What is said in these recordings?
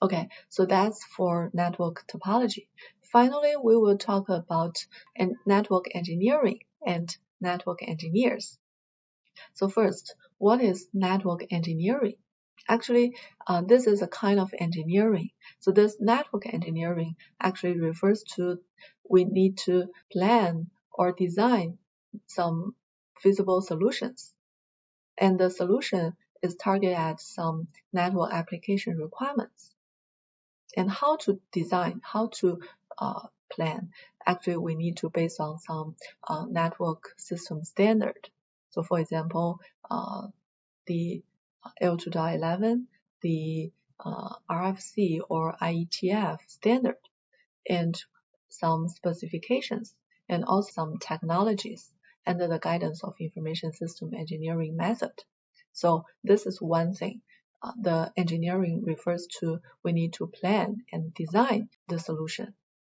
Okay, so that's for network topology. Finally, we will talk about network engineering and network engineers. So first, what is network engineering? Actually, this is a kind of engineering. So this network engineering actually refers to we need to plan or design some feasible solutions. And the solution is targeted at some network application requirements. And how to design, how to plan, actually we need to base on some network system standard. So for example, the L2.11, the RFC or IETF standard, and some specifications, and also some technologies under the guidance of information system engineering method. So this is one thing. The engineering refers to we need to plan and design the solution.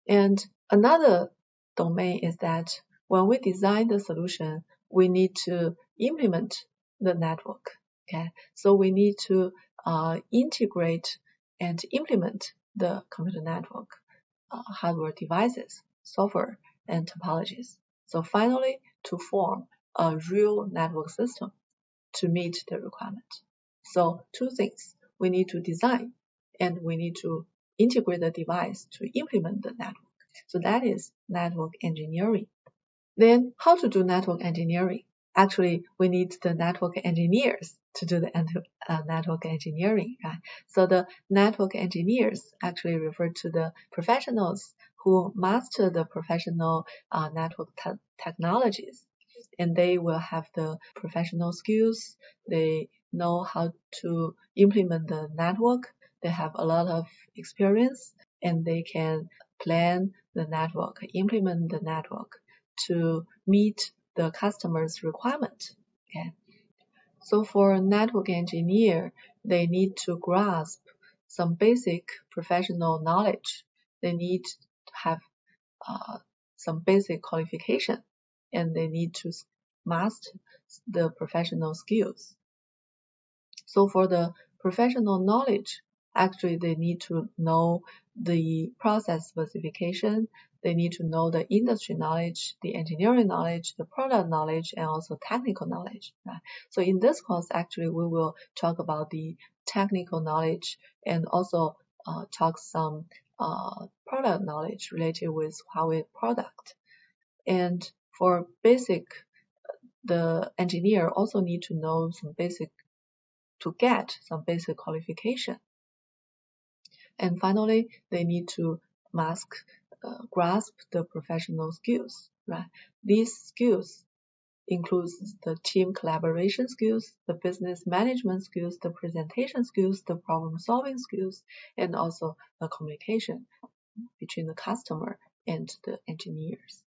And another domain is that when we design the solution, we need to implement the network. Okay, so we need to integrate and implement the computer network, hardware devices, software, and topologies. So finally, to form a real network system to meet the requirement. So two things, we need to design and we need to integrate the device to implement the network. So that is network engineering. Then how to do network engineering? Actually, we need the network engineers to do the network engineering, right? So the network engineers actually refer to the professionals who master the professional network technologies, and they will have the professional skills. They know how to implement the network. They have a lot of experience, and they can plan the network, implement the network to meet the customer's requirement. Okay. So for a network engineer, they need to grasp some basic professional knowledge. They need to have some basic qualification, and they need to master the professional skills. So for the professional knowledge, actually they need to know the process specification, they need to know the industry knowledge, the engineering knowledge, the product knowledge, and also technical knowledge. Right? So in this course, actually we will talk about the technical knowledge and also talk some product knowledge related with Huawei product. And for basic, the engineer also need to know some basic to get some basic qualification. And finally, they need to grasp the professional skills, right? These skills includes the team collaboration skills, the business management skills, the presentation skills, the problem solving skills, and also the communication between the customer and the engineers.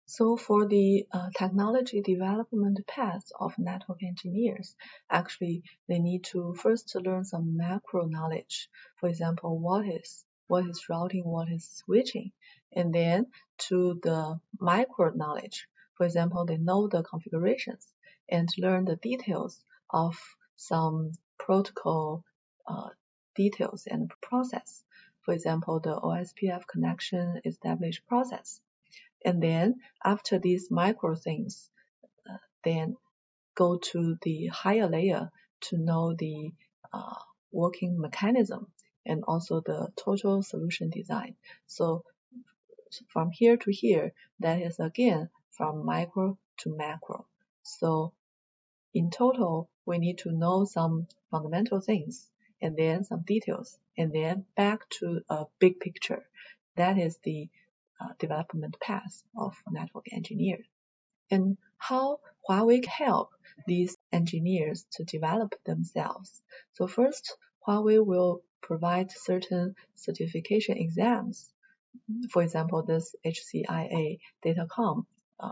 So for the technology development path of network engineers, actually they need to first learn some macro knowledge. For example, what is routing, what is switching, and then to the micro knowledge. For example, they know the configurations and learn the details of some protocol details and process. For example, the OSPF connection established process. And then after these micro things, then go to the higher layer to know the working mechanism and also the total solution design. So from here to here, that is again from micro to macro. So in total, we need to know some fundamental things and then some details and then back to a big picture. That is the development path of network engineers. And how Huawei can help these engineers to develop themselves. So first, Huawei will provide certain certification exams. For example, this HCIA Datacom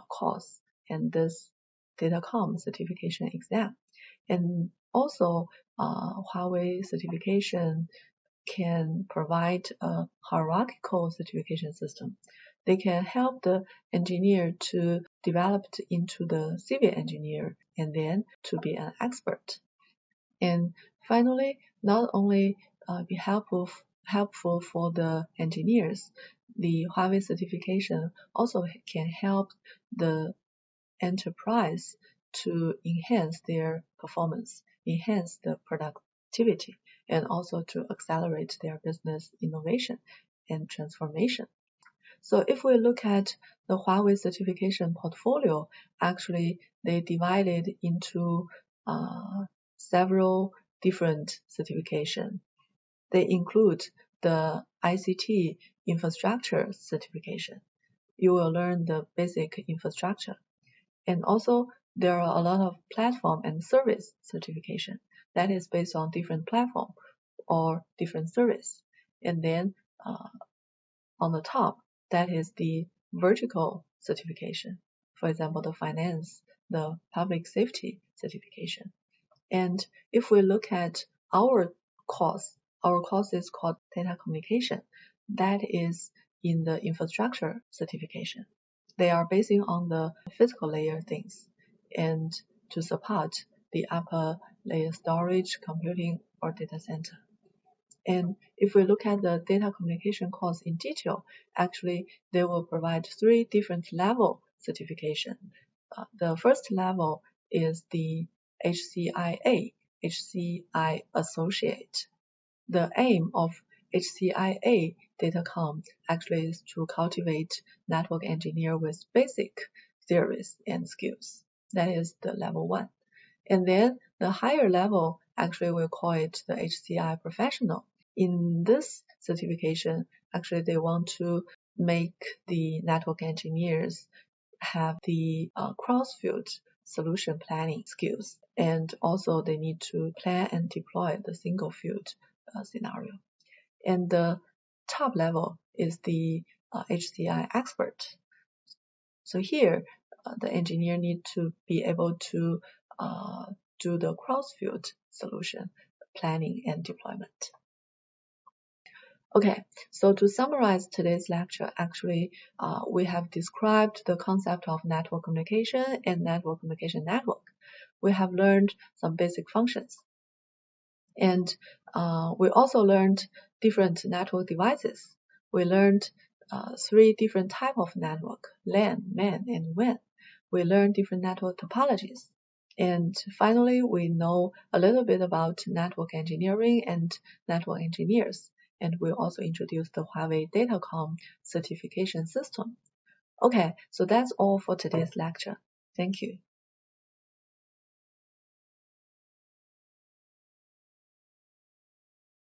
course and this Datacom certification exam. And also, Huawei certification can provide a hierarchical certification system. They can help the engineer to develop into the civil engineer and then to be an expert. And finally, not only be helpful helpful for the engineers, the Huawei certification also can help the enterprise to enhance their performance, enhance the productivity, and also to accelerate their business innovation and transformation. So if we look at the Huawei certification portfolio, actually they divided into several different certification. They include the ICT infrastructure certification. You will learn the basic infrastructure. And also there are a lot of platform and service certification that is based on different platform or different service. And then on the top, that is the vertical certification. For example, the finance, the public safety certification. And if we look at our course is called data communication. That is in the infrastructure certification. They are basing on the physical layer things and to support the upper layer storage, computing, or data center. And if we look at the data communication course in detail, actually they will provide 3 different level certification. The first level is the HCIA, HCI Associate. The aim of HCIA Datacom actually is to cultivate network engineer with basic theories and skills. That is the level 1. And then the higher level, actually we call it the HCI Professional. In this certification, actually they want to make the network engineers have the cross-field solution planning skills, and also they need to plan and deploy the single field scenario. And the top level is the HCI expert. So here, the engineer need to be able to do the cross-field solution planning and deployment. Okay, so to summarize today's lecture, actually, we have described the concept of network communication and network communication network. We have learned some basic functions. And we also learned different network devices. We learned 3 different types of network, LAN, MAN, and WAN. We learned different network topologies. And finally, we know a little bit about network engineering and network engineers. And we'll also introduce the Huawei Datacom certification system. Okay, so that's all for today's lecture. Thank you.